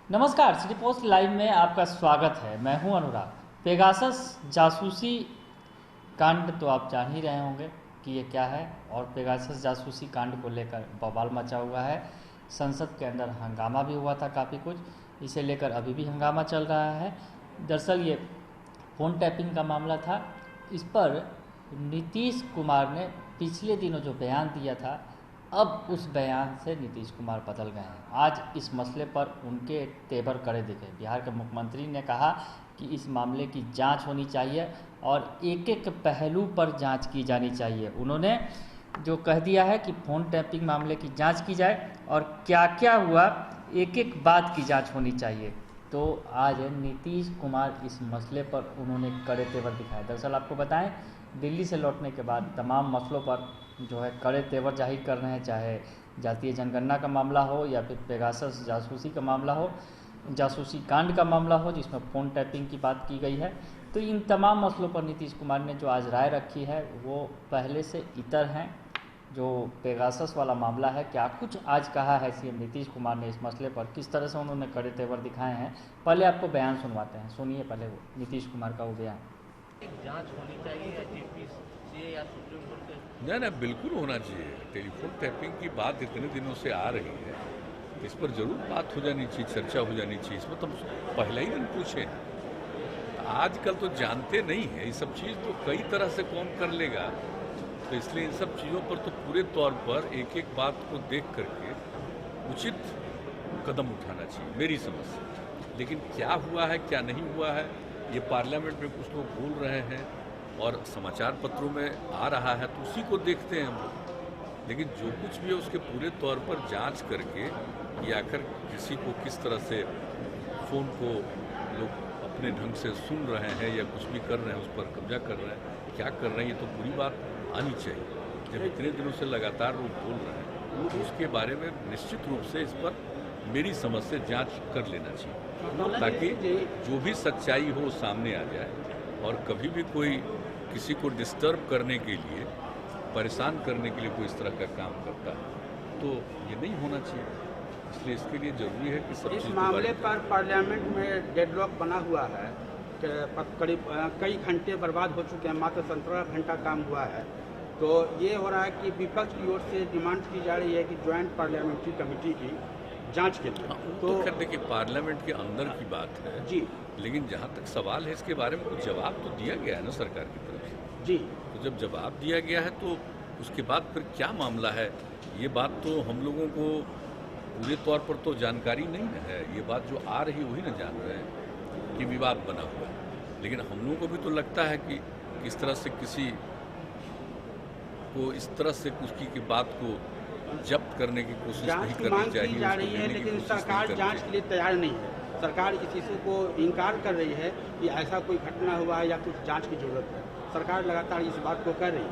नमस्कार, city post live में आपका स्वागत है। मैं हूं अनुराग। पेगासस जासूसी कांड तो आप जान ही रहे होंगे कि ये क्या है, और पेगासस जासूसी कांड को लेकर बवाल मचा हुआ है। संसद के अंदर हंगामा भी हुआ था काफ़ी कुछ, इसे लेकर अभी भी हंगामा चल रहा है। दरअसल ये फ़ोन टैपिंग का मामला था। इस पर नीतीश कुमार ने पिछले दिनों जो बयान दिया था, अब उस बयान से नीतीश कुमार बदल गए हैं। आज इस मसले पर उनके तेवर कड़े दिखे। बिहार के मुख्यमंत्री ने कहा कि इस मामले की जांच होनी चाहिए और एक एक पहलू पर जांच की जानी चाहिए। उन्होंने जो कह दिया है कि फ़ोन टैपिंग मामले की जांच की जाए और क्या क्या हुआ, एक एक बात की जांच होनी चाहिए। तो आज नीतीश कुमार इस मसले पर उन्होंने कड़े तेवर दिखाए। दरअसल आपको बताएं, दिल्ली से लौटने के बाद तमाम मसलों पर जो है कड़े तेवर जाहिर कर रहे हैं, चाहे जातीय जनगणना का मामला हो या फिर पेगासस जासूसी का मामला हो, जासूसी कांड का मामला हो जिसमें फ़ोन टैपिंग की बात की गई है। तो इन तमाम मसलों पर नीतीश कुमार ने जो आज राय रखी है वो पहले से इतर हैं। जो पेगासस वाला मामला है, क्या कुछ आज कहा है सीएम नीतीश कुमार ने इस मसले पर, किस तरह से उन्होंने कड़े तेवर दिखाए हैं, पहले आपको बयान सुनवाते हैं। सुनिए पहले वो नीतीश कुमार का वो बयान। जांच होनी चाहिए या जेपीसी या सुप्रीम कोर्ट के? ना बिल्कुल होना चाहिए। टेलीफोन टैपिंग की बात इतने दिनों से आ रही है, इस पर जरूर बात हो जानी चाहिए, चर्चा हो जानी चाहिए। इसमें तो पहले ही दिन पूछे। आजकल तो जानते नहीं है ये सब चीज़, तो कई तरह से कौन कर लेगा। तो इसलिए इन सब चीज़ों पर तो पूरे तौर पर एक एक बात को देख करके उचित कदम उठाना चाहिए मेरी समझ से। लेकिन क्या हुआ है क्या नहीं हुआ है, ये पार्लियामेंट में कुछ लोग बोल रहे हैं और समाचार पत्रों में आ रहा है, तो उसी को देखते हैं हम लोग। लेकिन जो कुछ भी है उसके पूरे तौर पर जांच करके कि आखिर किसी को किस तरह से फ़ोन को लोग अपने ढंग से सुन रहे हैं या कुछ भी कर रहे हैं, उस पर कब्जा कर रहे हैं, क्या कर रहे हैं, ये तो पूरी बात आनी चाहिए। जब इतने दिनों से लगातार लोग बोल रहे हैं तो उसके बारे में निश्चित रूप से इस पर मेरी समझ से जाँच कर लेना चाहिए, ताकि जो भी सच्चाई हो सामने आ जाए। और कभी भी कोई किसी को डिस्टर्ब करने के लिए, परेशान करने के लिए कोई इस तरह का काम करता है तो ये नहीं होना चाहिए। इसलिए इसके लिए जरूरी है कि सब इस मामले पर पार्लियामेंट में डेडलॉक बना हुआ है कि करीब कई घंटे बर्बाद हो चुके हैं, मात्र 17 घंटा काम हुआ है। तो ये हो रहा है कि विपक्ष की ओर से डिमांड की जा रही है कि ज्वाइंट पार्लियामेंट्री कमेटी की जांच के लिए। तो खैर देखिए, पार्लियामेंट के अंदर की बात है जी, लेकिन जहाँ तक सवाल है इसके बारे में कुछ जवाब तो दिया गया है ना सरकार की तरफ से जी। तो जब जवाब दिया गया है तो उसके बाद फिर क्या मामला है, ये बात तो हम लोगों को पूरे तौर पर तो जानकारी नहीं है। ये बात जो आ रही है वही ना जान रहे हैं कि विवाद बना हुआ है। लेकिन हम लोगों को भी तो लगता है कि किस तरह से किसी को इस तरह से उसकी की बात को जब्त करने की कोशिश नहीं करनी चाहिए। जा रही है, लेकिन सरकार जांच के लिए तैयार नहीं है। सरकार इस इशू को इनकार कर रही है कि ऐसा कोई घटना हुआ है या कुछ जांच की जरूरत है। सरकार लगातार इस बात को कर रही है।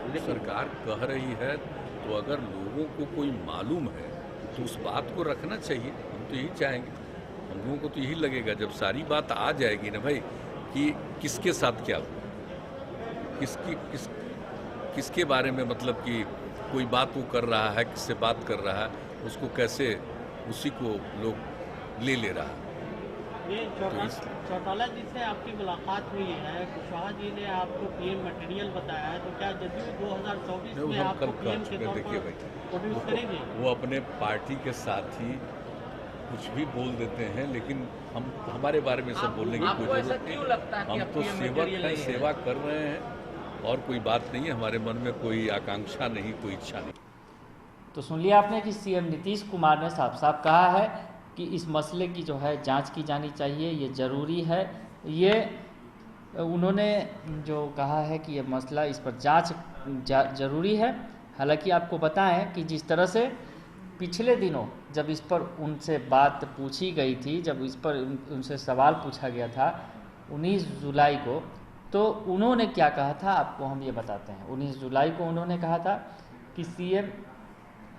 लेकिन सरकार कह रही है तो अगर लोगों को कोई मालूम है तो उस बात को रखना चाहिए। हम तो यही चाहेंगे, हम लोगों को तो यही लगेगा जब सारी बात आ जाएगी ना भाई कि किसके साथ क्या हुआ, किसके बारे में, मतलब कि कोई बात वो कर रहा है, किससे बात कर रहा है, उसको कैसे उसी को लोग ले रहा है। ये चौटाला जी से आपकी मुलाकात हुई है, कुशवाहा जी ने आपको पीएम मटेरियल बताया है, तो क्या जदयू 2024 में आपको पीएम के तौर पर प्रोड्यूस करेंगे? वो अपने पार्टी के साथ ही कुछ भी बोल देते हैं, लेकिन हम हमारे बारे में सब बोलने की कोई जरूरत नहीं। हम तो सेवक हैं, सेवा कर रहे हैं और कोई बात नहीं है। हमारे मन में कोई आकांक्षा नहीं, कोई इच्छा नहीं। तो सुन लिया आपने कि सीएम नीतीश कुमार ने साफ साफ कहा है कि इस मसले की जो है जांच की जानी चाहिए, ये ज़रूरी है। ये उन्होंने जो कहा है कि ये मसला, इस पर जांच ज़रूरी है। हालांकि आपको बताएं कि जिस तरह से पिछले दिनों जब इस पर उनसे बात पूछी गई थी, जब इस पर उनसे सवाल पूछा गया था 19 जुलाई को, तो उन्होंने क्या कहा था आपको हम ये बताते हैं। 19 जुलाई को उन्होंने कहा था कि सीएम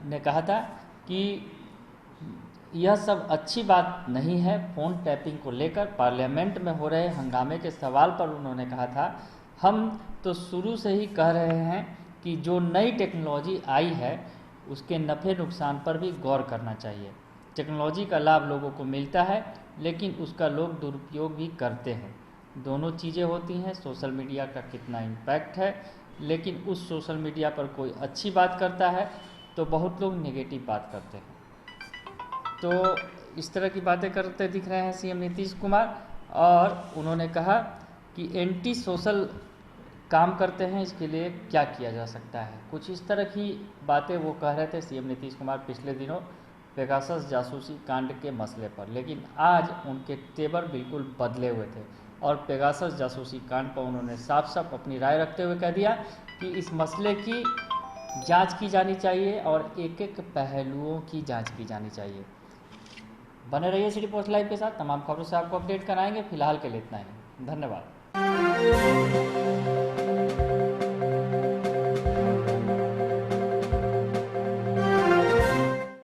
ने कहा था कि यह सब अच्छी बात नहीं है। फ़ोन टैपिंग को लेकर पार्लियामेंट में हो रहे हंगामे के सवाल पर उन्होंने कहा था, हम तो शुरू से ही कह रहे हैं कि जो नई टेक्नोलॉजी आई है उसके नफ़े नुकसान पर भी गौर करना चाहिए। टेक्नोलॉजी का लाभ लोगों को मिलता है, लेकिन उसका लोग दुरुपयोग भी करते हैं। दोनों चीज़ें होती हैं। सोशल मीडिया का कितना इम्पैक्ट है, लेकिन उस सोशल मीडिया पर कोई अच्छी बात करता है तो बहुत लोग नेगेटिव बात करते हैं। तो इस तरह की बातें करते दिख रहे हैं सीएम नीतीश कुमार, और उन्होंने कहा कि एंटी सोशल काम करते हैं, इसके लिए क्या किया जा सकता है। कुछ इस तरह की बातें वो कह रहे थे सीएम नीतीश कुमार पिछले दिनों पेगासस जासूसी कांड के मसले पर, लेकिन आज उनके तेवर बिल्कुल बदले हुए थे और पेगासस जासूसी कांड पर उन्होंने साफ साफ अपनी राय रखते हुए कह दिया कि इस मसले की जांच की जानी चाहिए और एक एक पहलुओं की जांच की जानी चाहिए। बने रहिए सिटी पोस्ट लाइव के साथ, तमाम खबरों से आपको अपडेट कराएंगे। फिलहाल के लिए इतना ही, धन्यवाद।